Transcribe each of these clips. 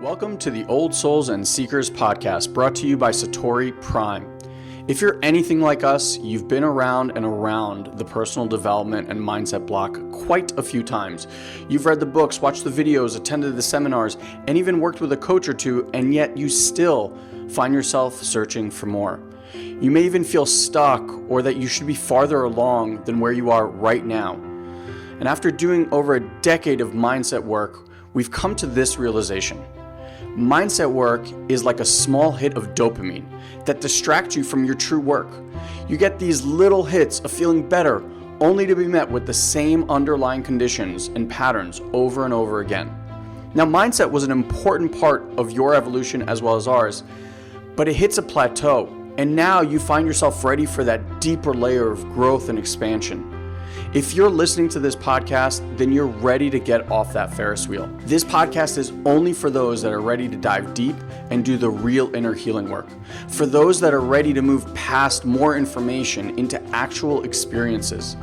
Welcome to the Old Souls and Seekers podcast, brought to you by Satori Prime. If you're anything like us, you've been around and around the personal development and mindset block quite a few times. You've read the books, watched the videos, attended the seminars, and even worked with a coach or two, and yet you still find yourself searching for more. You may even feel stuck or that you should be farther along than where you are right now. And after doing over a decade of mindset work, we've come to this realization. Mindset work is like a small hit of dopamine that distracts you from your true work. You get these little hits of feeling better, only to be met with the same underlying conditions and patterns over and over again. Now, mindset was an important part of your evolution as well as ours, but it hits a plateau, and now you find yourself ready for that deeper layer of growth and expansion. If you're listening to this podcast, then you're ready to get off that Ferris wheel. This podcast is only for those that are ready to dive deep and do the real inner healing work. For those that are ready to move past more information into actual experiences.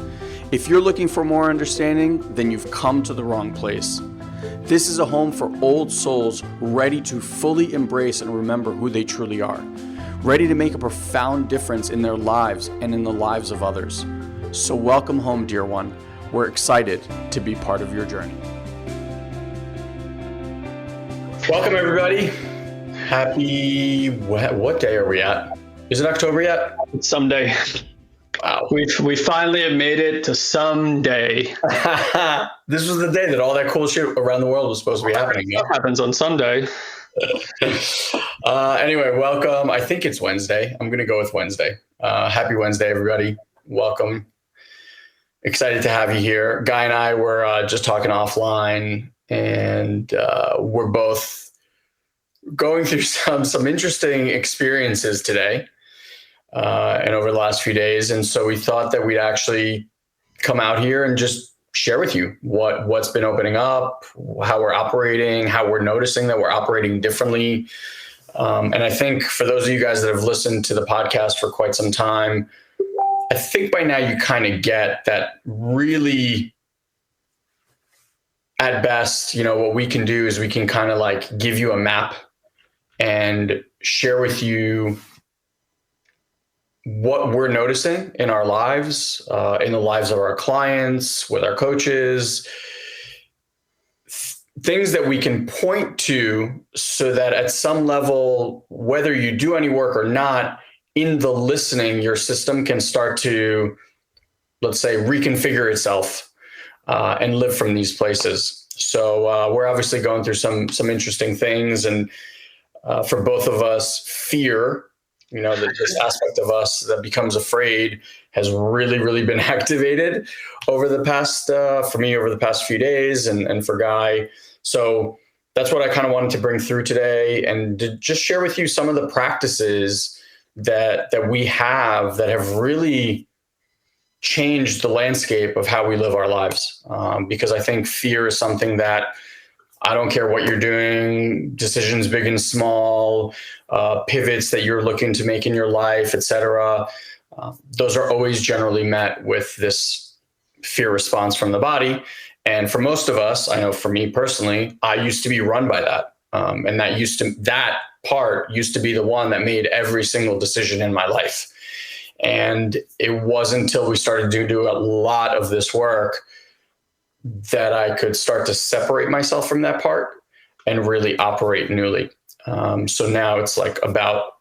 If you're looking for more understanding, then you've come to the wrong place. This is a home for old souls ready to fully embrace and remember who they truly are. Ready to make a profound difference in their lives and in the lives of others. So welcome home, dear one. We're excited to be part of your journey. Welcome, everybody. Happy, what day are we at? Is it October yet? It's someday. Wow. We finally have made it to someday. This was the day that all that cool shit around the world was supposed to be happening. That happens on Sunday. Anyway, welcome. I think it's Wednesday. I'm going to go with Wednesday. Happy Wednesday, everybody. Welcome. Excited to have you here. Guy and I were just talking offline, and we're both going through some interesting experiences today and over the last few days. And so we thought that we'd actually come out here and just share with you what's been opening up, how we're operating, how we're noticing that we're operating differently. And I think for those of you guys that have listened to the podcast for quite some time, I think by now you kind of get that really, at best, what we can do is we can kind of like give you a map and share with you what we're noticing in our lives, in the lives of our clients, with our coaches, things that we can point to so that at some level, whether you do any work or not, in the listening, your system can start to, let's say, reconfigure itself and live from these places. So we're obviously going through some interesting things, and for both of us, fear, this aspect of us that becomes afraid has really, really been activated over the past, for me, over the past few days, and for Guy. So that's what I kind of wanted to bring through today, and to just share with you some of the practices that we have that have really changed the landscape of how we live our lives. Because I think fear is something that, I don't care what you're doing, decisions big and small, pivots that you're looking to make in your life, etc. Those are always generally met with this fear response from the body. And for most of us, I know for me personally, I used to be run by that. And that part used to be the one that made every single decision in my life. And it wasn't until we started to do a lot of this work that I could start to separate myself from that part and really operate newly. So now it's like about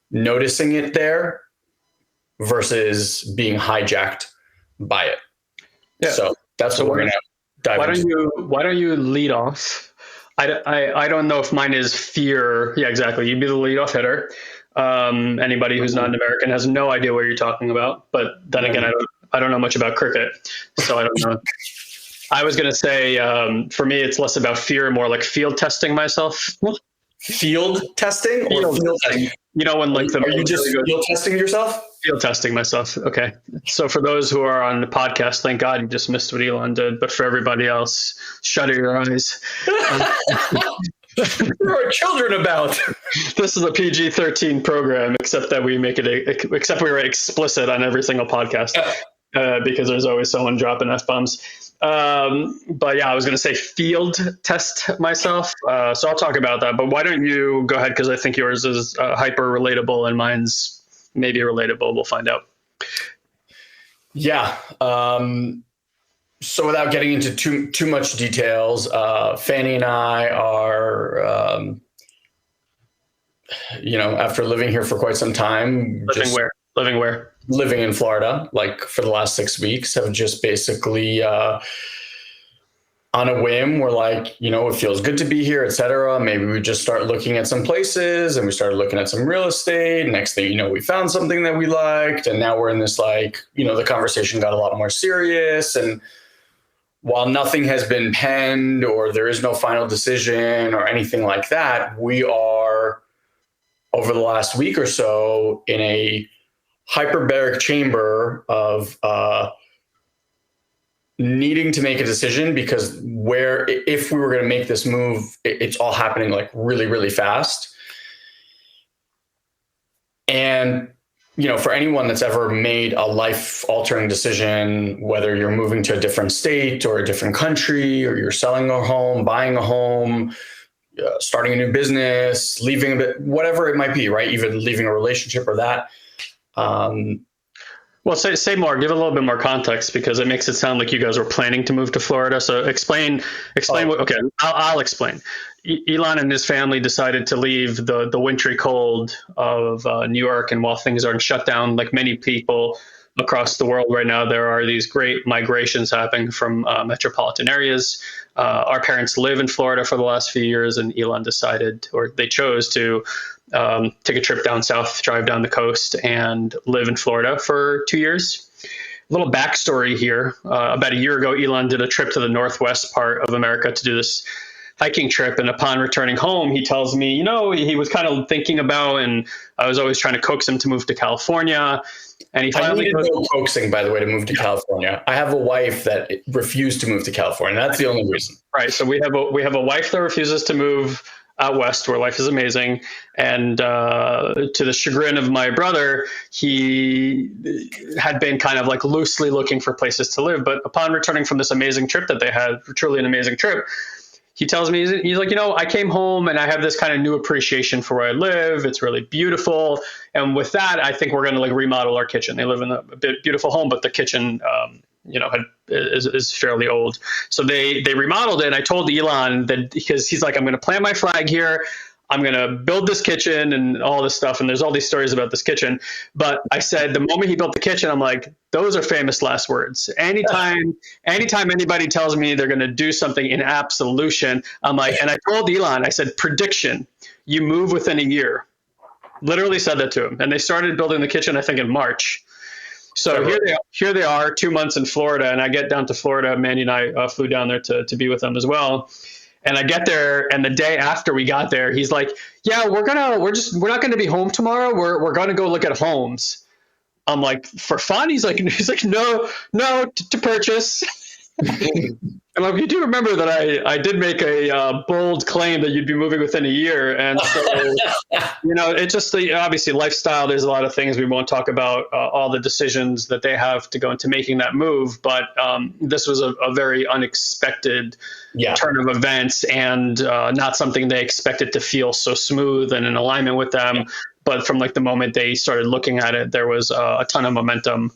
noticing it there versus being hijacked by it. Yeah. So that's what we're going to dive into. Why don't you lead off? I don't know if mine is fear. Yeah, exactly. You'd be the leadoff hitter. Anybody who's not an American has no idea what you're talking about. But then again, I don't know much about cricket, so I don't know. I was going to say, for me, it's less about fear, more like field testing myself. Field testing or field testing? When like are you just field testing yourself? Field testing myself. Okay. So for those who are on the podcast, thank God you just missed what Elon did. But for everybody else, shutter your eyes. There are children about. This is a PG-13 program, except that we make it, except we were explicit on every single podcast because there's always someone dropping F-bombs. But yeah, I was going to say field test myself. So I'll talk about that. But why don't you go ahead? Because I think yours is hyper relatable and mine's maybe relatable. We'll find out. Yeah. So without getting into too much details, Fanny and I are, after living here for quite some time, Living where? Living in Florida, like for the last 6 weeks, have just basically, on a whim, we're like, it feels good to be here, et cetera. Maybe we just start looking at some places, and we started looking at some real estate. Next thing you know, we found something that we liked. And now we're in this, the conversation got a lot more serious. And while nothing has been penned or there is no final decision or anything like that, we are, over the last week or so, in a hyperbaric chamber of needing to make a decision, because if we were going to make this move, it's all happening like really, really fast. And, for anyone that's ever made a life altering decision, whether you're moving to a different state or a different country, or you're selling a home, buying a home, starting a new business, leaving a bit, whatever it might be, right? Even leaving a relationship or that. Well, say more. Give a little bit more context, because it makes it sound like you guys were planning to move to Florida. So explain. What? Okay, I'll explain. Elon and his family decided to leave the wintry cold of New York, and while things are shut down, like many people across the world right now, there are these great migrations happening from metropolitan areas. Our parents live in Florida for the last few years, and Elon decided, or they chose to, take a trip down south, drive down the coast, and live in Florida for 2 years. A little backstory here. About a year ago, Elon did a trip to the northwest part of America to do this hiking trip. And upon returning home, he tells me, he was kind of thinking about, and I was always trying to coax him to move to California. And he finally needed no coaxing, by the way, to move to California. I have a wife that refused to move to California. That's the only reason. Right. So we have a wife that refuses to move out west, where life is amazing. And to the chagrin of my brother, he had been kind of like loosely looking for places to live. But upon returning from this amazing trip that they had, truly an amazing trip, he tells me, he's like, I came home and I have this kind of new appreciation for where I live. It's really beautiful. And with that, I think we're going to like remodel our kitchen. They live in a beautiful home, but the kitchen, is fairly old. So they remodeled it. And I told Elon that, because he's like, I'm going to plant my flag here. I'm going to build this kitchen and all this stuff. And there's all these stories about this kitchen. But I said, the moment he built the kitchen, I'm like, those are famous last words. Anytime anybody tells me they're going to do something in absolution, I'm like, and I told Elon, I said, prediction, you move within a year. Literally said that to him. And they started building the kitchen, I think, in March. So here they are, 2 months in Florida. And I get down to Florida. Mandy and I flew down there to be with them as well. And I get there, and the day after we got there, he's like, "Yeah, we're not gonna be home tomorrow. We're gonna go look at homes." I'm like, "For fun?" He's like, "No, to purchase." And like, you do remember that I did make a bold claim that you'd be moving within a year, and so it's just obviously lifestyle. There's a lot of things we won't talk about, all the decisions that they have to go into making that move. But this was a very unexpected turn of events, and not something they expected to feel so smooth and in alignment with them. But from like the moment they started looking at it, there was a ton of momentum.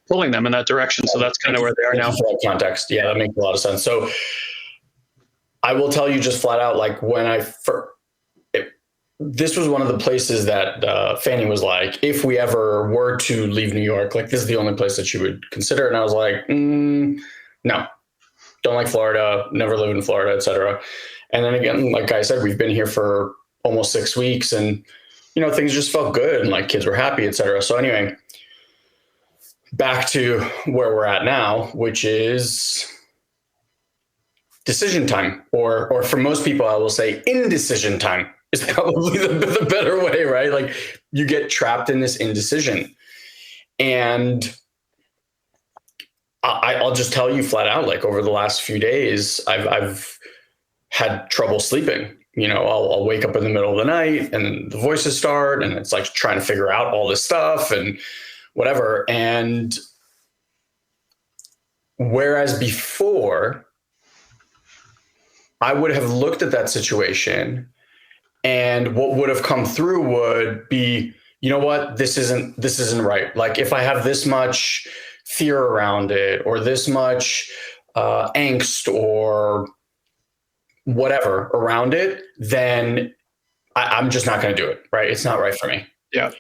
Pulling them in that direction. So that's kind of where they are now. For that context. Yeah, that makes a lot of sense. So I will tell you just flat out, like this was one of the places that Fanny was like, if we ever were to leave New York, like this is the only place that she would consider. And I was like, no, don't like Florida, never lived in Florida, et cetera. And then again, like I said, we've been here for almost 6 weeks, and, things just felt good, and like kids were happy, et cetera. So anyway, back to where we're at now, which is decision time, or for most people, I will say indecision time is probably the better way, right? Like you get trapped in this indecision. And I'll just tell you flat out, like over the last few days, I've had trouble sleeping. I'll wake up in the middle of the night and the voices start, and it's like trying to figure out all this stuff and whatever. And Whereas before, I would have looked at that situation, and what would have come through would be, you know what, this isn't right. Like if I have this much fear around it, or this much angst or whatever around it, then I'm just not going to do it. Right? It's not right for me. Yeah.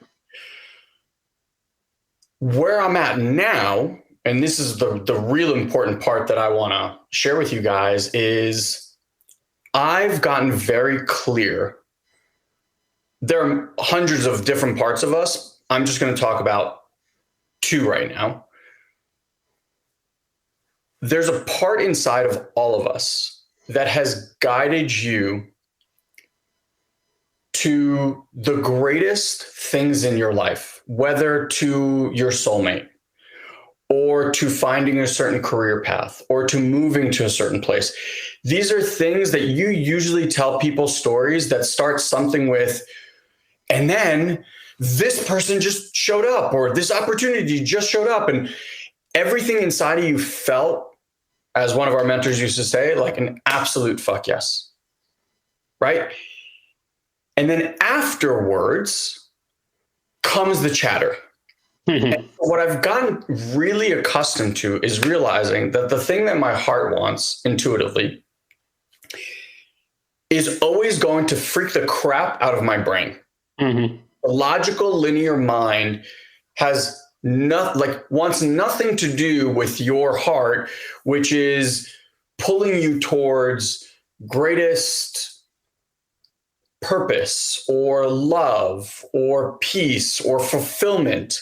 Where I'm at now, and this is the real important part that I want to share with you guys, is I've gotten very clear. There are hundreds of different parts of us. I'm just going to talk about two right now. There's a part inside of all of us that has guided you to the greatest things in your life, whether to your soulmate, or to finding a certain career path, or to moving to a certain place. These are things that you usually tell people stories that start something with, and then this person just showed up, or this opportunity just showed up, and everything inside of you felt, as one of our mentors used to say, like an absolute fuck yes. Right? And then afterwards comes the chatter. And what I've gotten really accustomed to is realizing that the thing that my heart wants intuitively is always going to freak the crap out of my brain. The logical linear mind has wants nothing to do with your heart, which is pulling you towards greatest purpose or love or peace or fulfillment.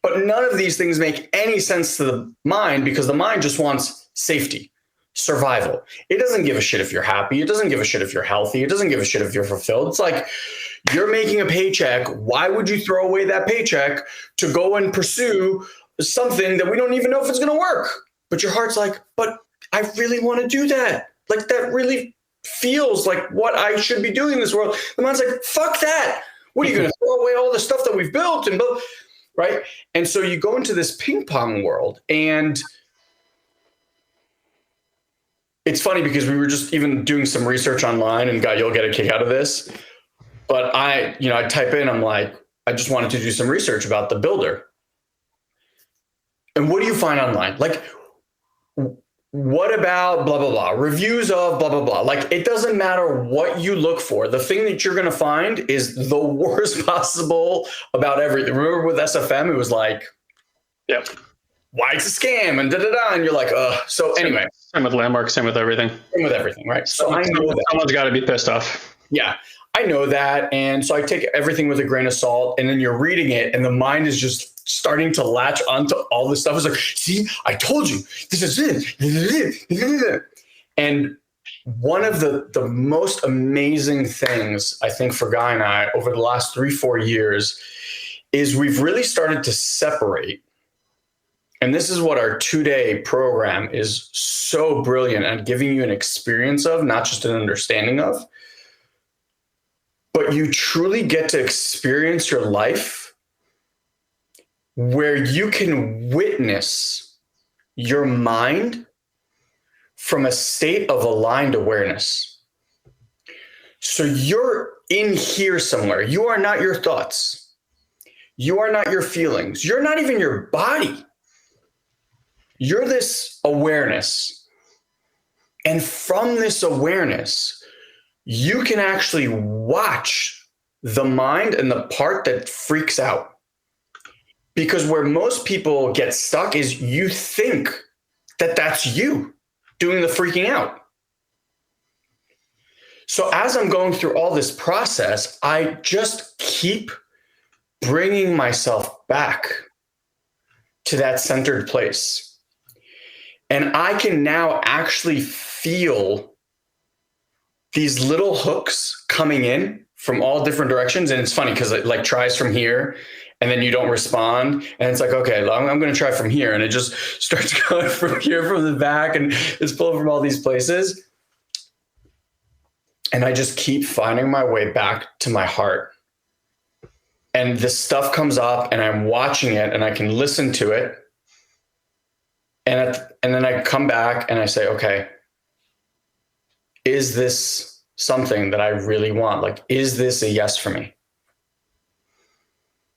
But none of these things make any sense to the mind, because the mind just wants safety, survival. It doesn't give a shit if you're happy. It doesn't give a shit if you're healthy. It doesn't give a shit if you're fulfilled. It's like, you're making a paycheck. Why would you throw away that paycheck to go and pursue something that we don't even know if it's going to work? But your heart's like, but I really want to do that. Like, that really feels like what I should be doing in this world. The mind's like, fuck that. What are you going to throw away all the stuff that we've built and built? Right? And so you go into this ping pong world, and it's funny because we were just even doing some research online, and you'll get a kick out of this. But I type in, I'm like, I just wanted to do some research about the builder. And what do you find online? Like, what about blah, blah, blah, reviews of blah, blah, blah. Like, it doesn't matter what you look for. The thing that you're going to find is the worst possible about everything. Remember with SFM, it was like, yep, why it's a scam and da-da-da. And you're like, so anyway. Same with Landmark, same with everything. Same with everything, right? So I know that. Someone's got to be pissed off. Yeah, I know that. And so I take everything with a grain of salt, and then you're reading it, and the mind is just starting to latch onto all this stuff. It's like, see, I told you, this is it. And one of the most amazing things, I think, for Guy and I over the last 3-4 years is we've really started to separate. And this is what our 2-day program is so brilliant at giving you an experience of, not just an understanding of. But you truly get to experience your life where you can witness your mind from a state of aligned awareness. So you're in here somewhere. You are not your thoughts. You are not your feelings. You're not even your body. You're this awareness. And from this awareness, you can actually watch the mind and the part that freaks out. Because where most people get stuck is you think that that's you doing the freaking out. So as I'm going through all this process, I just keep bringing myself back to that centered place. And I can now actually feel these little hooks coming in from all different directions. And it's funny because it like tries from here, and then you don't respond. And it's like, okay, I'm going to try from here. And it just starts going from here, from the back, and it's pulling from all these places. And I just keep finding my way back to my heart. And this stuff comes up, and I'm watching it, and I can listen to it. And then I come back and I say, okay, is this something that I really want? Like, is this a yes for me?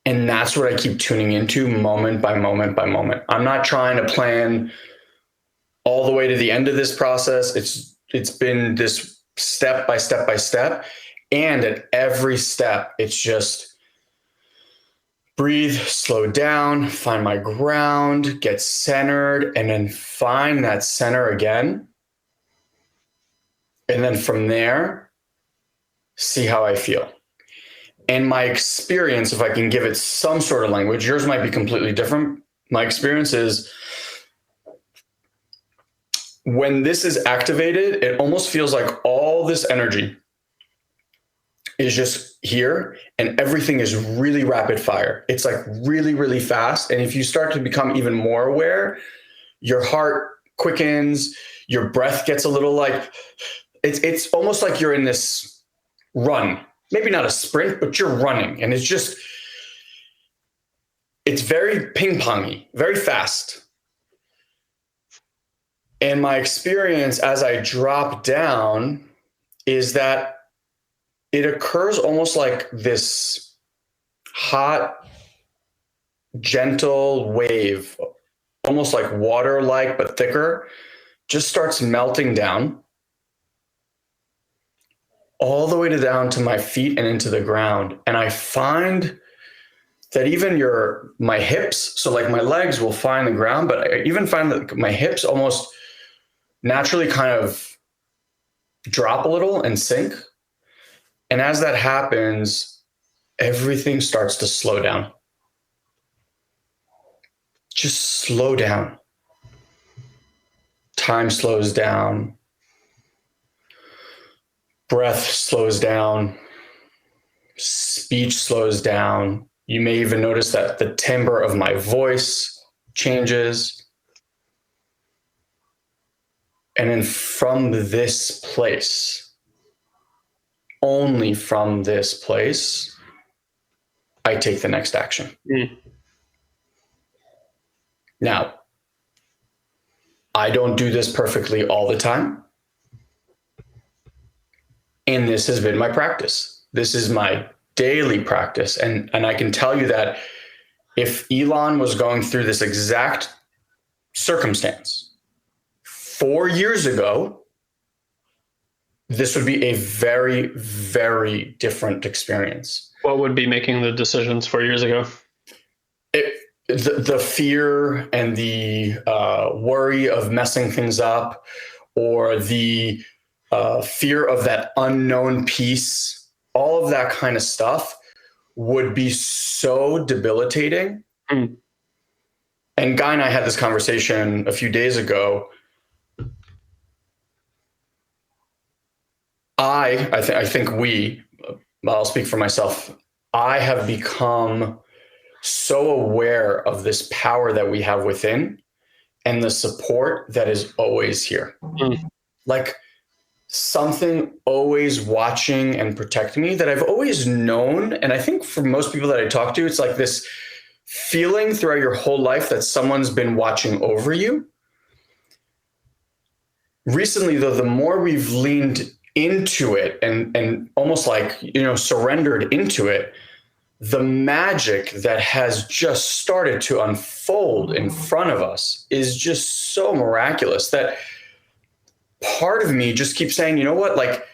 And that's what I keep tuning into moment by moment by moment. I'm not trying to plan all the way to the end of this process. It's been this step by step by step. And at every step, it's just breathe, slow down, find my ground, get centered, and then find that center again. And then from there, see how I feel. And my experience, if I can give it some sort of language, yours might be completely different. My experience is when this is activated, it almost feels like all this energy is just here and everything is really rapid fire. It's like really, really fast. And if you start to become even more aware, your heart quickens, your breath gets a little like, it's almost like you're in this run. Maybe not a sprint, but you're running. And it's very ping-pongy, very fast. And my experience as I drop down is that it occurs almost like this hot, gentle wave, almost like water-like, but thicker, just starts melting down all the way down to my feet and into the ground. And I find that even my hips, so like my legs will find the ground, but I even find that my hips almost naturally kind of drop a little and sink. And as that happens, everything starts to slow down. Just slow down. Time slows down. Breath slows down. Speech slows down. You may even notice that the timbre of my voice changes. And then from this place, only from this place, I take the next action. Now, I don't do this perfectly all the time. And this has been my practice. This is my daily practice. And I can tell you that if Elon was going through this exact circumstance 4 years ago, this would be a very, very different experience. What would be making the decisions 4 years ago? The fear and the worry of messing things up, or the fear of that unknown piece, all of that kind of stuff would be so debilitating. And Guy and I had this conversation a few days ago. I think I'll speak for myself. I have become so aware of this power that we have within and the support that is always here. Like something always watching and protecting me that I've always known. And I think for most people that I talk to, it's like this feeling throughout your whole life that someone's been watching over you. Recently, though, the more we've leaned into it and almost like, surrendered into it, the magic that has just started to unfold in front of us is just so miraculous that part of me just keeps saying, you know what, like,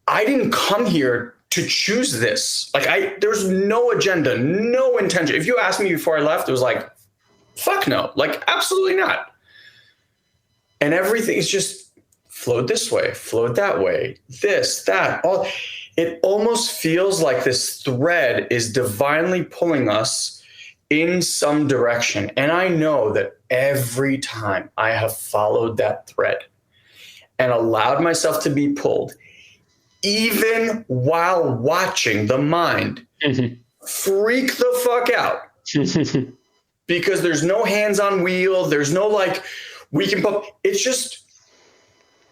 I didn't come here to choose this. Like there's no agenda, no intention. If you asked me before I left, it was like, fuck no, like absolutely not. And everything is just flowed this way, flowed that way, this, that, all. It almost feels like this thread is divinely pulling us in some direction. And I know that every time I have followed that thread and allowed myself to be pulled, even while watching the mind freak the fuck out, because there's no hands on wheel, there's no like, we can pump, it's just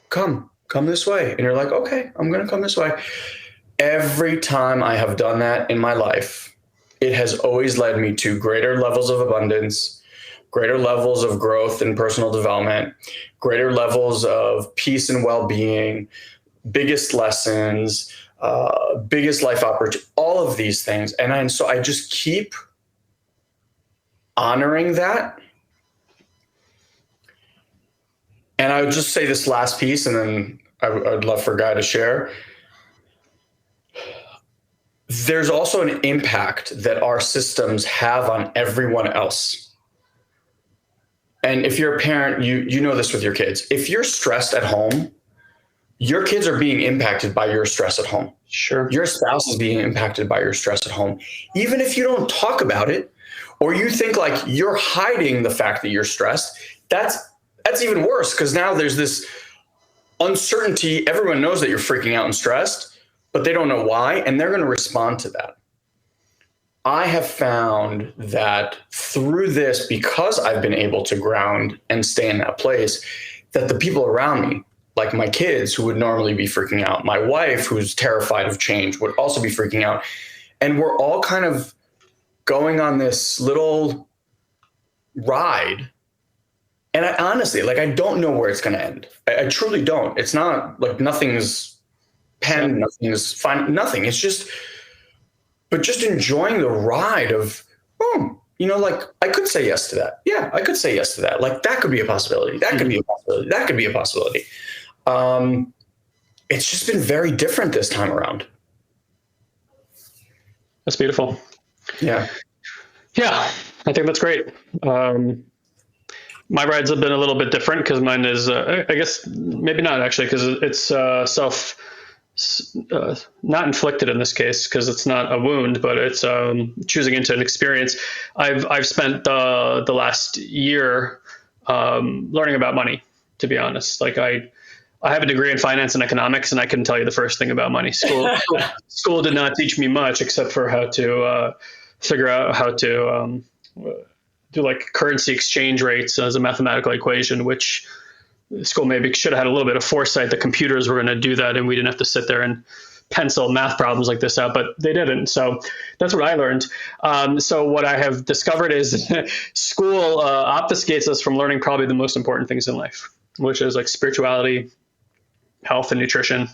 come this way. And you're like, okay, I'm going to come this way. Every time I have done that in my life, it has always led me to greater levels of abundance, greater levels of growth and personal development, greater levels of peace and well-being, biggest lessons, biggest life opportunities, all of these things. And so I just keep honoring that. And I would just say this last piece, and then I'd love for Guy to share. There's also an impact that our systems have on everyone else. And if you're a parent, you know this with your kids. If you're stressed at home, your kids are being impacted by your stress at home. Sure. Your spouse is being impacted by your stress at home. Even if you don't talk about it, or you think like you're hiding the fact that you're stressed, that's even worse, because now there's this uncertainty. Everyone knows that you're freaking out and stressed, but they don't know why, and they're going to respond to that. I have found that through this, because I've been able to ground and stay in that place, that the people around me, like my kids who would normally be freaking out, my wife who's terrified of change would also be freaking out. And we're all kind of going on this little ride. And I honestly, like, I don't know where it's going to end. I truly don't. It's not like nothing's penned, nothing's fine, nothing. It's just, but just enjoying the ride of, like I could say yes to that. Yeah, I could say yes to that. Like that could be a possibility. That could be a possibility. That could be a possibility. It's just been very different this time around. That's beautiful. Yeah. Yeah, I think that's great. My rides have been a little bit different because mine is, I guess, maybe not actually, because it's not inflicted in this case, because it's not a wound, but it's choosing into an experience. I've spent the last year learning about money, to be honest. Like I have a degree in finance and economics, and I couldn't tell you the first thing about money. School did not teach me much except for how to figure out how to do like currency exchange rates as a mathematical equation, which school maybe should have had a little bit of foresight that computers were going to do that, and we didn't have to sit there and pencil math problems like this out, but they didn't. So that's what I learned. So what I have discovered is school obfuscates us from learning probably the most important things in life, which is like spirituality, health and nutrition,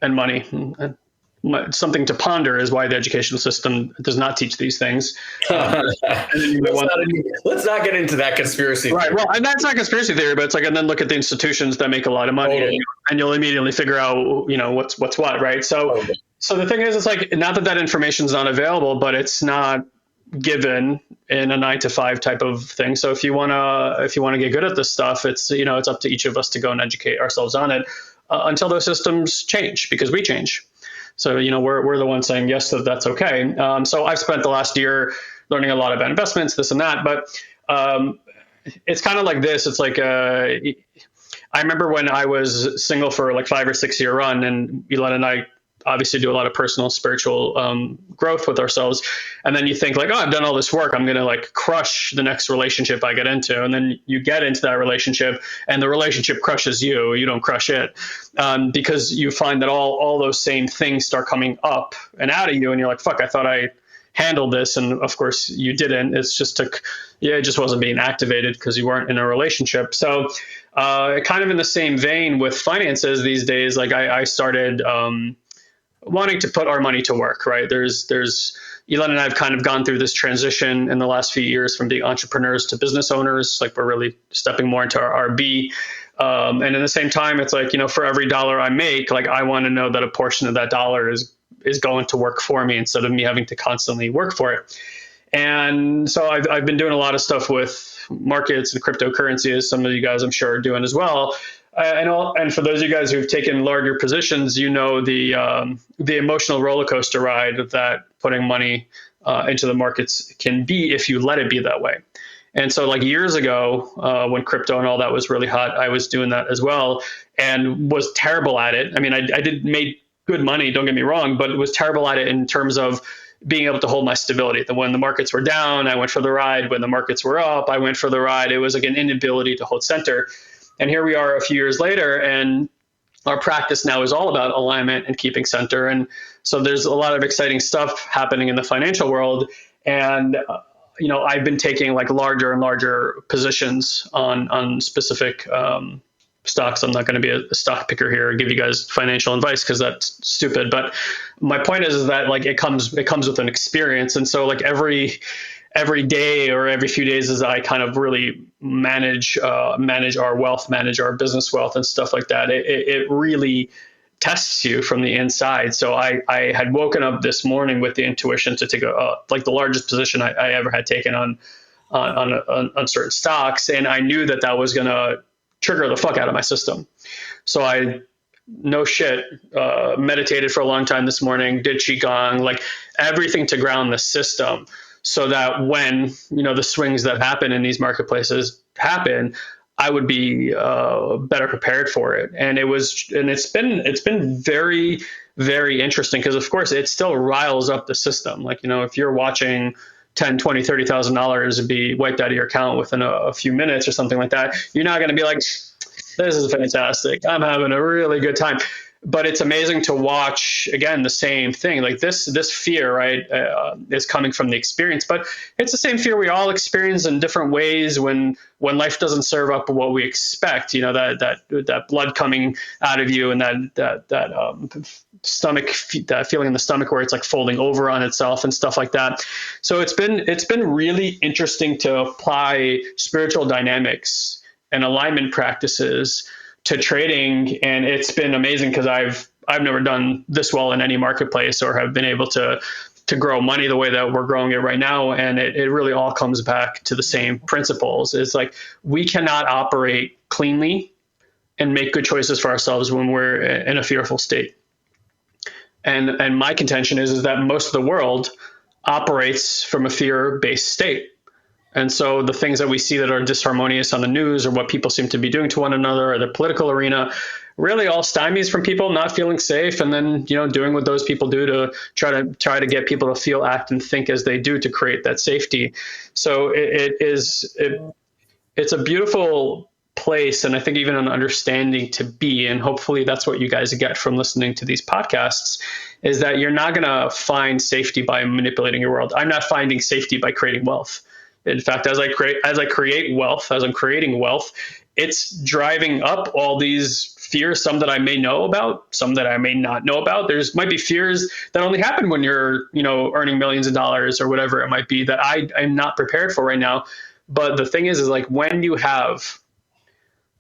and money. And something to ponder is why the educational system does not teach these things. Let's not get into that conspiracy theory. Right. Well, and that's not conspiracy theory, but it's like, and then look at the institutions that make a lot of money, and you'll immediately figure out, what's what, right? So the thing is, it's like, not that information is not available, but it's not given in a 9-to-5 type of thing. So if you want to get good at this stuff, it's up to each of us to go and educate ourselves on it until those systems change, because we change. So, we're the ones saying yes, that's okay. So I've spent the last year learning a lot about investments, this and that, but it's kind of like this. It's like, I remember when I was single for like 5 or 6 year run, and Elon and I obviously do a lot of personal spiritual growth with ourselves. And then you think like, I've done all this work, I'm going to like crush the next relationship I get into. And then you get into that relationship and the relationship crushes you. You don't crush it, because you find that all those same things start coming up and out of you. And you're like, fuck, I thought I handled this. And of course you didn't. It just wasn't being activated because you weren't in a relationship. So kind of in the same vein with finances these days, like I started wanting to put our money to work, right? There's Elon and I have kind of gone through this transition in the last few years from being entrepreneurs to business owners. Like we're really stepping more into our RB. And at the same time, it's like, for every dollar I make, like I want to know that a portion of that dollar is going to work for me instead of me having to constantly work for it. And so I've been doing a lot of stuff with markets and cryptocurrency, as some of you guys I'm sure are doing as well. And for those of you guys who've taken larger positions, the emotional roller coaster ride that putting money into the markets can be if you let it be that way. And so like years ago, when crypto and all that was really hot, I was doing that as well and was terrible at it. I mean, I did make good money, don't get me wrong, but was terrible at it in terms of being able to hold my stability. When the markets were down, I went for the ride. When the markets were up, I went for the ride. It was like an inability to hold center. And here we are a few years later, and our practice now is all about alignment and keeping center. And so there's a lot of exciting stuff happening in the financial world. And, I've been taking like larger and larger positions on specific stocks. I'm not going to be a stock picker here and give you guys financial advice because that's stupid. But my point is that like it comes with an experience, and so like every day or every few days as I kind of really manage our wealth, manage our business wealth and stuff like that, it really tests you from the inside. So I had woken up this morning with the intuition to take like the largest position I ever had taken on certain stocks, and I knew that was going to trigger the fuck out of my system. So I, no shit, meditated for a long time this morning, did qigong, like everything to ground the system, so that when the swings that happen in these marketplaces happen, I would be better prepared for it. And it's been very, very interesting because of course it still riles up the system. Like, if you're watching $10, $20, $30,000 be wiped out of your account within a few minutes or something like that, you're not going to be like, this is fantastic, I'm having a really good time. But it's amazing to watch, again, the same thing. Like this fear, right, is coming from the experience. But it's the same fear we all experience in different ways when life doesn't serve up what we expect. That blood coming out of you, and that stomach, that feeling in the stomach where it's like folding over on itself and stuff like that. So it's been really interesting to apply spiritual dynamics and alignment practices to trading, and it's been amazing because I've never done this well in any marketplace or have been able to grow money the way that we're growing it right now. And it really all comes back to the same principles. It's like we cannot operate cleanly and make good choices for ourselves when we're in a fearful state. And my contention is that most of the world operates from a fear-based state. And so the things that we see that are disharmonious on the news, or what people seem to be doing to one another, or the political arena, really all stymies from people not feeling safe, and then doing what those people do to try to get people to feel, act, and think as they do to create that safety. So it's a beautiful place, and I think even an understanding to be. And hopefully that's what you guys get from listening to these podcasts, is that you're not going to find safety by manipulating your world. I'm not finding safety by creating wealth. In fact, as I'm creating wealth, it's driving up all these fears, some that I may know about, some that I may not know about. There's might be fears that only happen when you're, earning millions of dollars or whatever it might be, that I'm not prepared for right now. But the thing is like when you have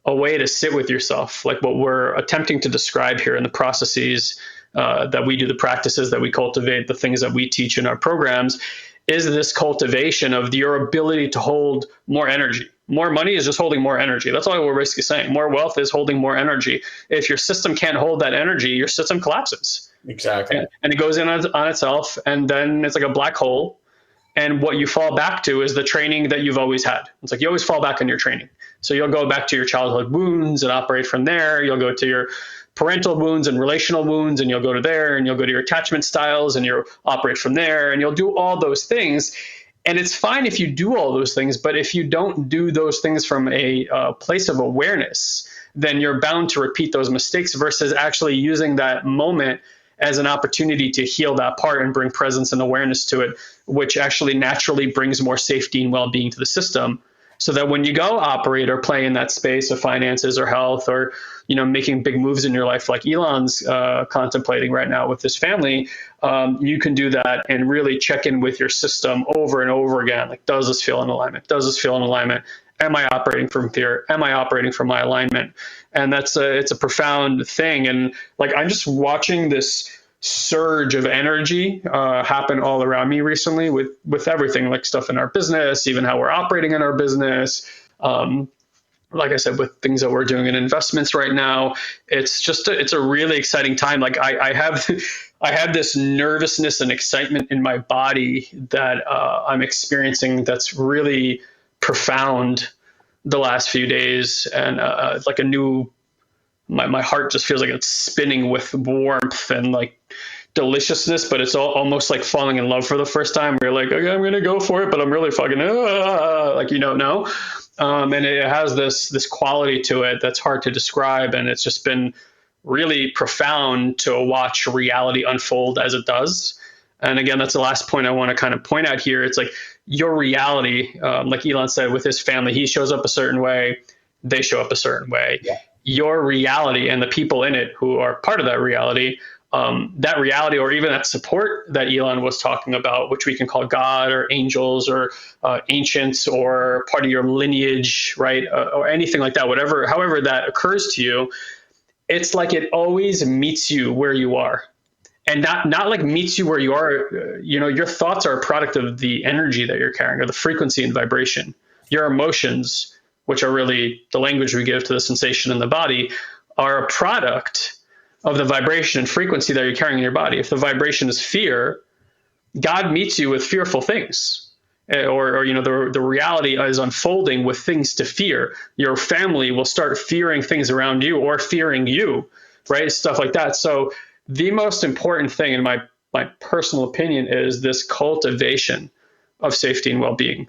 a way to sit with yourself, like what we're attempting to describe here in the processes that we do, the practices that we cultivate, the things that we teach in our programs, is this cultivation of your ability to hold more energy. More money is just holding more energy. That's all we're basically saying. More wealth is holding more energy. If your system can't hold that energy, your system collapses. Exactly. And it goes in on itself, and then it's like a black hole. And what you fall back to is the training that you've always had. It's like you always fall back on your training. So you'll go back to your childhood wounds and operate from there. You'll go to your parental wounds and relational wounds, and you'll go to there, and you'll go to your attachment styles, and you'll operate from there, and you'll do all those things. And it's fine if you do all those things, but if you don't do those things from a place of awareness, then you're bound to repeat those mistakes versus actually using that moment as an opportunity to heal that part and bring presence and awareness to it, which actually naturally brings more safety and well-being to the system. So that when you go operate or play in that space of finances or health, or making big moves in your life like Elon's contemplating right now with his family, you can do that and really check in with your system over and over again. Like, does this feel in alignment? Does this feel in alignment? Am I operating from fear? Am I operating from my alignment? And it's a profound thing. And like, I'm just watching this surge of energy happen all around me recently with everything, like stuff in our business, even how we're operating in our business. Like I said, with things that we're doing in investments right now, it's a really exciting time. Like I have this nervousness and excitement in my body that I'm experiencing that's really profound the last few days. And like my heart just feels like it's spinning with warmth and like deliciousness, but it's almost like falling in love for the first time. Where you're like, okay, I'm going to go for it, but I'm really fucking, like, you don't know. And it has this quality to it that's hard to describe. And it's just been really profound to watch reality unfold as it does. And again, that's the last point I want to kind of point out here. It's like your reality, like Elon said, with his family, he shows up a certain way, they show up a certain way. Yeah. Your reality and the people in it who are part of that reality, or even that support that Elon was talking about, which we can call God or angels or ancients or part of your lineage, right? Or anything like that, however that occurs to you, it's like it always meets you where you are. And not like meets you where you are. Your thoughts are a product of the energy that you're carrying, or the frequency and vibration. Your emotions, which are really the language we give to the sensation in the body, are a product of the vibration and frequency that you're carrying in your body. If the vibration is fear, God meets you with fearful things. Or the reality is unfolding with things to fear. Your family will start fearing things around you or fearing you, right? Stuff like that. So the most important thing, in my personal opinion, is this cultivation of safety and well-being.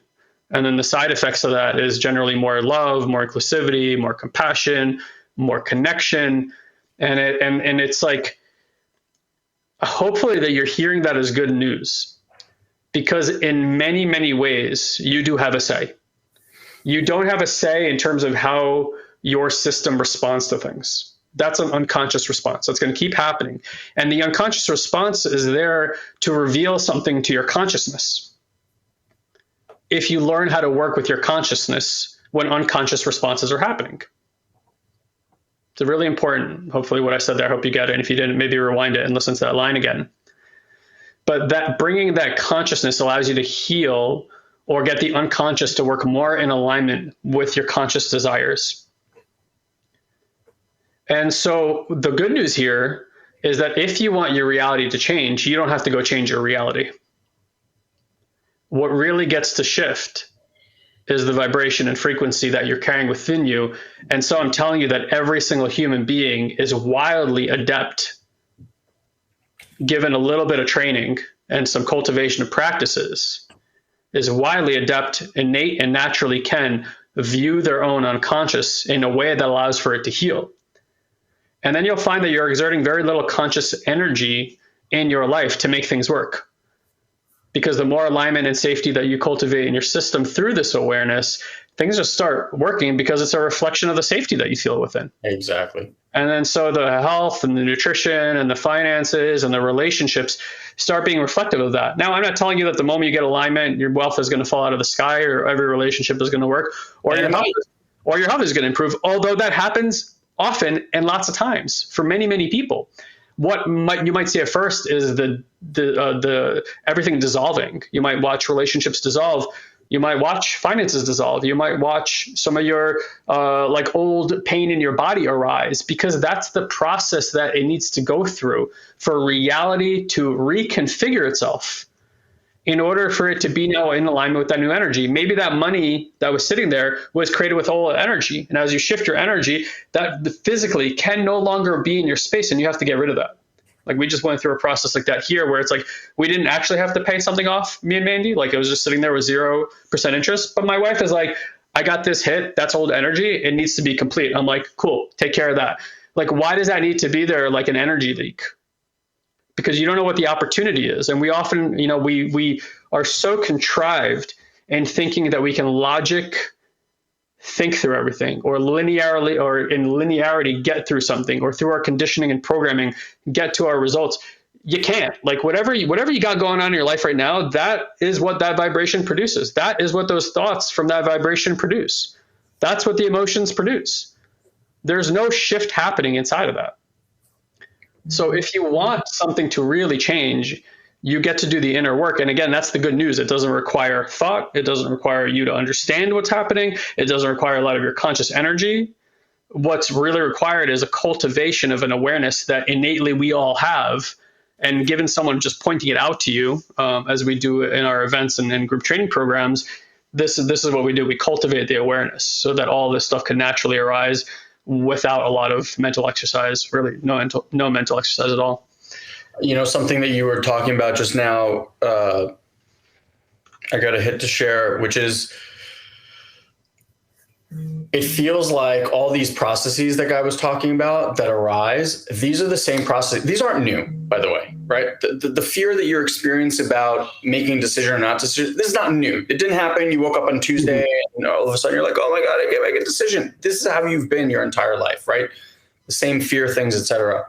And then the side effects of that is generally more love, more inclusivity, more compassion, more connection. And it's like, hopefully that you're hearing that as good news, because in many, many ways, you do have a say. You don't have a say in terms of how your system responds to things. That's an unconscious response. That's going to keep happening. And the unconscious response is there to reveal something to your consciousness. If you learn how to work with your consciousness when unconscious responses are happening. It's really important. Hopefully what I said there, I hope you get it. And if you didn't, maybe rewind it and listen to that line again. But that bringing that consciousness allows you to heal or get the unconscious to work more in alignment with your conscious desires. And so the good news here is that if you want your reality to change, you don't have to go change your reality. What really gets to shift is the vibration and frequency that you're carrying within you. And so I'm telling you that every single human being is wildly adept, given a little bit of training and some cultivation of practices, is widely adept, innate, and naturally can view their own unconscious in a way that allows for it to heal. And then you'll find that you're exerting very little conscious energy in your life to make things work. Because the more alignment and safety that you cultivate in your system through this awareness, things just start working because it's a reflection of the safety that you feel within. Exactly. And then so the health and the nutrition and the finances and the relationships start being reflective of that. Now, I'm not telling you that the moment you get alignment, your wealth is going to fall out of the sky or every relationship is going to work or your health is going to improve, although that happens often and lots of times for many, many people. What you might see at first is the everything dissolving. You might watch relationships dissolve. You might watch finances dissolve. You might watch some of your like old pain in your body arise, because that's the process that it needs to go through for reality to reconfigure itself in order for it to be now in alignment with that new energy. Maybe that money that was sitting there was created with old energy. And as you shift your energy, that physically can no longer be in your space and you have to get rid of that. Like we just went through a process like that here where it's like, we didn't actually have to pay something off, me and Mandy. Like it was just sitting there with 0% interest. But my wife is like, I got this hit. That's old energy. It needs to be complete. I'm like, cool, take care of that. Like, why does that need to be there? Like an energy leak? Because you don't know what the opportunity is. And we often, we are so contrived in thinking that we can think through everything, or linearly, or in linearity get through something, or through our conditioning and programming get to our results. You can't. Like whatever you got going on in your life right now, that is what that vibration produces. That is what those thoughts from that vibration produce. That's what the emotions produce. There's no shift happening inside of that. So if you want something to really change, you get to do the inner work. And again, that's the good news. It doesn't require thought. It doesn't require you to understand what's happening. It doesn't require a lot of your conscious energy. What's really required is a cultivation of an awareness that innately we all have. And given someone just pointing it out to you, as we do in our events and group training programs, this is what we do. We cultivate the awareness so that all this stuff can naturally arise without a lot of mental exercise, really no mental exercise at all. Something that you were talking about just now, I got a hit to share, which is it feels like all these processes that guy was talking about that arise, these are the same processes. These aren't new, by the way, right? The fear that you're experiencing about making a decision or not decision, this is not new. It didn't happen. You woke up on Tuesday and all of a sudden you're like, oh my God, I can't make a decision. This is how you've been your entire life, right? The same fear things, etc.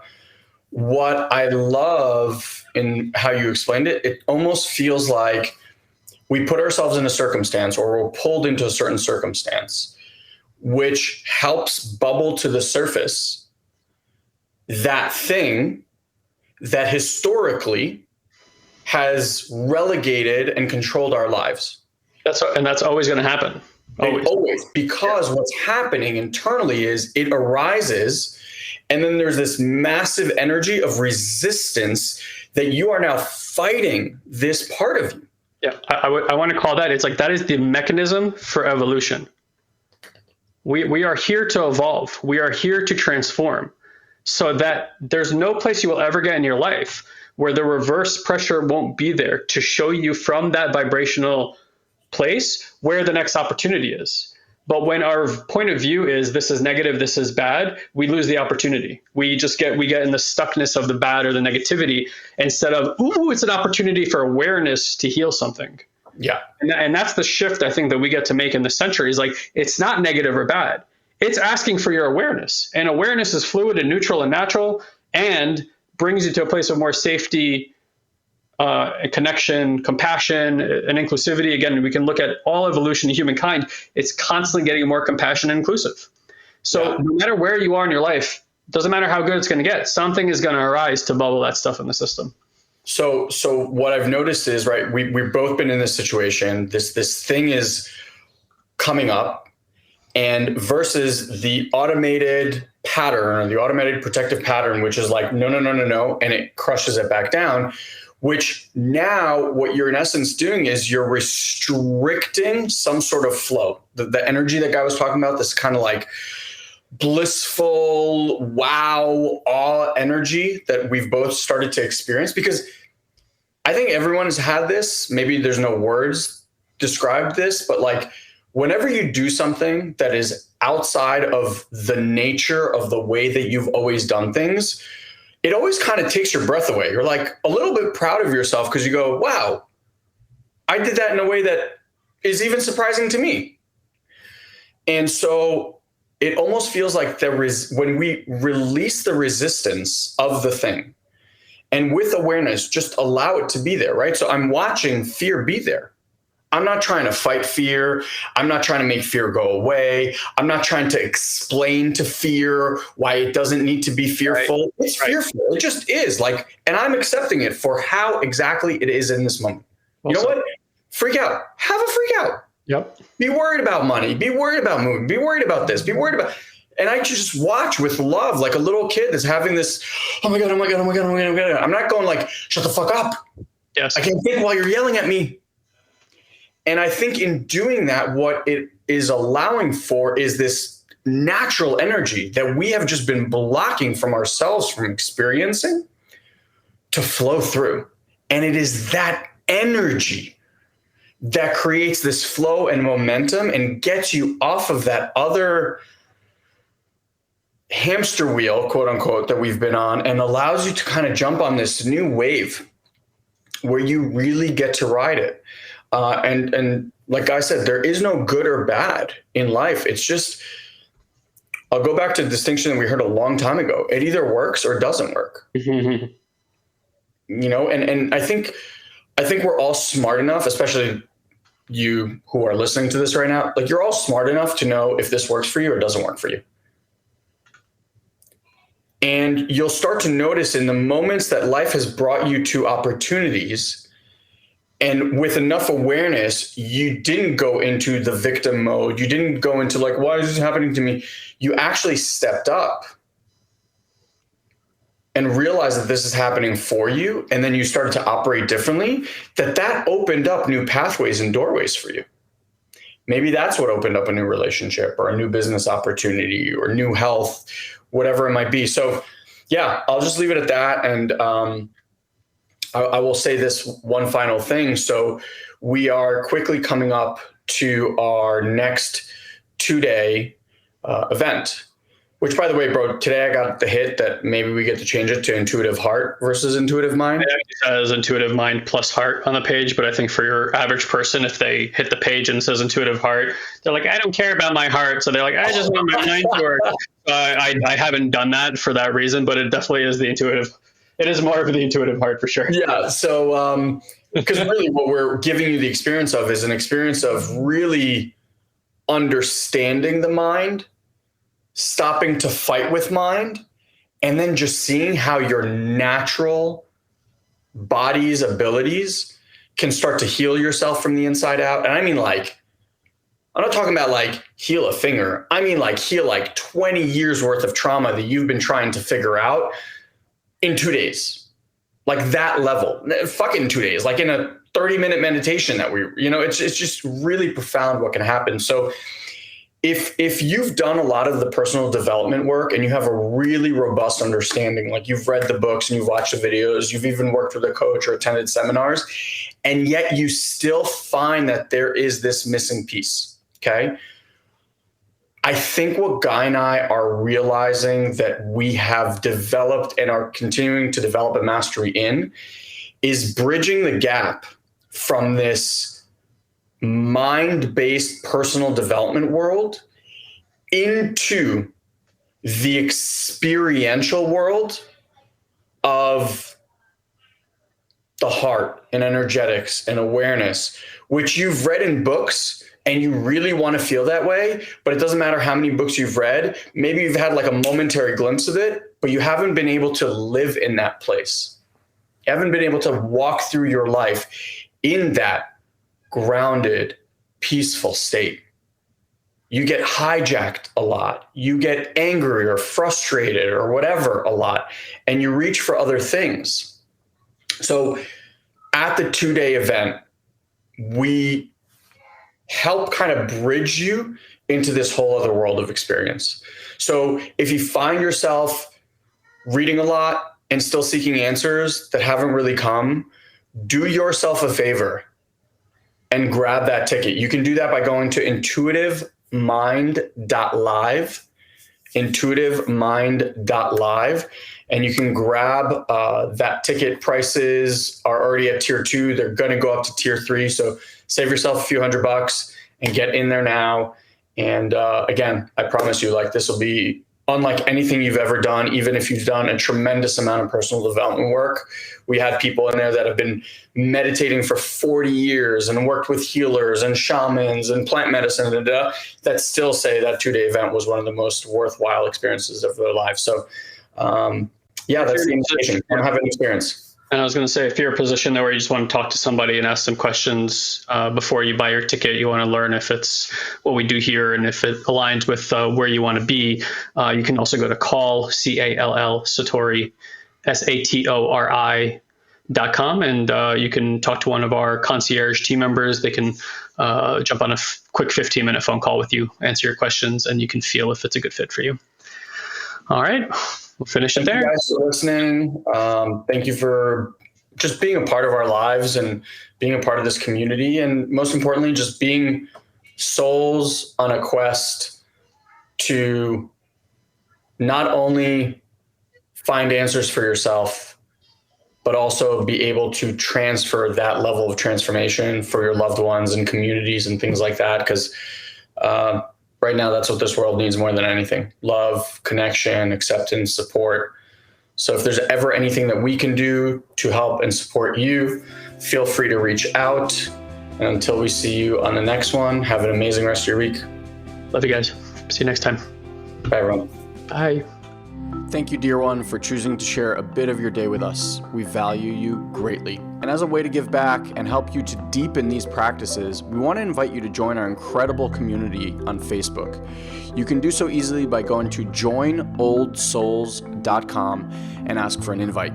What I love in how you explained it, it almost feels like we put ourselves in a circumstance or we're pulled into a certain circumstance, which helps bubble to the surface that thing that historically has relegated and controlled our lives. That's always going to happen. Always. Because what's happening internally is it arises, and then there's this massive energy of resistance that you are now fighting this part of you. Yeah, I want to call that, it's like that is the mechanism for evolution. We are here to evolve. We are here to transform, so that there's no place you will ever get in your life where the reverse pressure won't be there to show you from that vibrational place where the next opportunity is. But when our point of view is this is negative, this is bad, we lose the opportunity. We get in the stuckness of the bad or the negativity instead of, ooh, it's an opportunity for awareness to heal something. Yeah. And that's the shift I think that we get to make in this century is like, it's not negative or bad. It's asking for your awareness, and awareness is fluid and neutral and natural and brings you to a place of more safety, connection, compassion, and inclusivity. Again, we can look at all evolution in humankind. It's constantly getting more compassionate and inclusive. So no matter where you are in your life, doesn't matter how good it's going to get, something is going to arise to bubble that stuff in the system. So what I've noticed is, right, we've both been in this situation. This thing is coming up, and versus the automated pattern or the automated protective pattern, which is like, no, and it crushes it back down, which now what you're in essence doing is you're restricting some sort of flow. The energy that guy was talking about, this kind of like blissful, wow, awe energy that we've both started to experience, because I think everyone has had this. Maybe there's no words describe this, but like whenever you do something that is outside of the nature of the way that you've always done things, it always kind of takes your breath away. You're like a little bit proud of yourself because you go, wow, I did that in a way that is even surprising to me. And so it almost feels like when we release the resistance of the thing and with awareness, just allow it to be there, right? So I'm watching fear be there. I'm not trying to fight fear. I'm not trying to make fear go away. I'm not trying to explain to fear why it doesn't need to be fearful. Right. It's fearful. It just is, like, and I'm accepting it for how exactly it is in this moment. You know what? Freak out. Have a freak out. Yep. Be worried about money. Be worried about moving. Be worried about this. Be worried about. And I just watch with love, like a little kid that's having this, oh my God. I'm not going like, shut the fuck up. Yes. I can't think while you're yelling at me. And I think in doing that, what it is allowing for is this natural energy that we have just been blocking from ourselves from experiencing to flow through. And it is that energy that creates this flow and momentum and gets you off of that other hamster wheel, quote unquote, that we've been on, and allows you to kind of jump on this new wave where you really get to ride it. And like I said, there is no good or bad in life. It's just, I'll go back to the distinction that we heard a long time ago. It either works or doesn't work. You know, and I think we're all smart enough, especially you who are listening to this right now, like you're all smart enough to know if this works for you or doesn't work for you. And you'll start to notice in the moments that life has brought you to opportunities, and with enough awareness, you didn't go into the victim mode. You didn't go into like, why is this happening to me? You actually stepped up and realized that this is happening for you. And then you started to operate differently, that opened up new pathways and doorways for you. Maybe that's what opened up a new relationship or a new business opportunity or new health, whatever it might be. So yeah, I'll just leave it at that. And, I will say this one final thing. So we are quickly coming up to our next 2-day event. Which, by the way, bro, today I got the hit that maybe we get to change it to intuitive heart versus intuitive mind. It actually says intuitive mind plus heart on the page, but I think for your average person, if they hit the page and it says intuitive heart, they're like, I don't care about my heart. So they're like, I just want my mind to work. I haven't done that for that reason, but it definitely is the intuitive. It is more of the intuitive heart for sure. Yeah. So, because really what we're giving you the experience of is an experience of really understanding the mind, stopping to fight with mind, and then just seeing how your natural body's abilities can start to heal yourself from the inside out. And I mean, like, I'm not talking about like heal a finger. I mean, like heal like 20 years worth of trauma that you've been trying to figure out in 2 days, like that level, fucking 2 days, like in a 30-minute meditation that it's just really profound what can happen. So if you've done a lot of the personal development work and you have a really robust understanding, like you've read the books and you've watched the videos, you've even worked with a coach or attended seminars, and yet you still find that there is this missing piece, okay? I think what Guy and I are realizing that we have developed and are continuing to develop a mastery in is bridging the gap from this mind-based personal development world into the experiential world of the heart and energetics and awareness, which you've read in books and you really want to feel that way, but it doesn't matter how many books you've read. Maybe you've had like a momentary glimpse of it, but you haven't been able to live in that place. You haven't been able to walk through your life in that grounded, peaceful state. You get hijacked a lot. You get angry or frustrated or whatever a lot, and you reach for other things. So at the 2-day event, we help kind of bridge you into this whole other world of experience. So if you find yourself reading a lot and still seeking answers that haven't really come, do yourself a favor and grab that ticket. You can do that by going to intuitivemind.live, and you can grab that ticket. Prices are already at tier 2. They're going to go up to tier 3. So save yourself a few $100 and get in there now. And again, I promise you, like, this will be unlike anything you've ever done, even if you've done a tremendous amount of personal development work. We had people in there that have been meditating for 40 years and worked with healers and shamans and plant medicine that still say that 2-day event was one of the most worthwhile experiences of their life. So yeah, that's the invitation. Come have an experience. And I was going to say, if you're in a position there where you just want to talk to somebody and ask them questions before you buy your ticket, you want to learn if it's what we do here and if it aligns with where you want to be, you can also go to CALL Satori, SATORI.com, and you can talk to one of our concierge team members. They can jump on a quick 15-minute phone call with you, answer your questions, and you can feel if it's a good fit for you. All right. We'll finish it there. Thank you guys for listening. Thank you for just being a part of our lives and being a part of this community. And most importantly, just being souls on a quest to not only find answers for yourself, but also be able to transfer that level of transformation for your loved ones and communities and things like that. Because right now, that's what this world needs more than anything: love, connection, acceptance, support. So if there's ever anything that we can do to help and support you, feel free to reach out. And until we see you on the next one, have an amazing rest of your week. Love you guys. See you next time. Bye, everyone. Bye. Thank you, dear one, for choosing to share a bit of your day with us. We value you greatly. And as a way to give back and help you to deepen these practices, we want to invite you to join our incredible community on Facebook. You can do so easily by going to joinoldsouls.com and ask for an invite.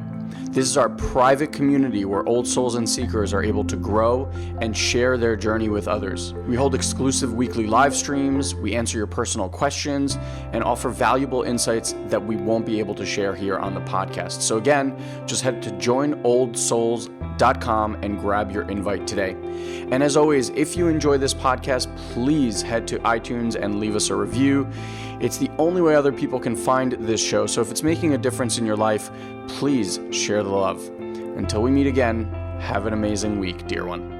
This is our private community where old souls and seekers are able to grow and share their journey with others. We hold exclusive weekly live streams, we answer your personal questions, and offer valuable insights that we won't be able to share here on the podcast. So again, just head to joinoldsouls.com and grab your invite today. And as always, if you enjoy this podcast, please head to iTunes and leave us a review. It's the only way other people can find this show. So if it's making a difference in your life, please share the love. Until we meet again, have an amazing week, dear one.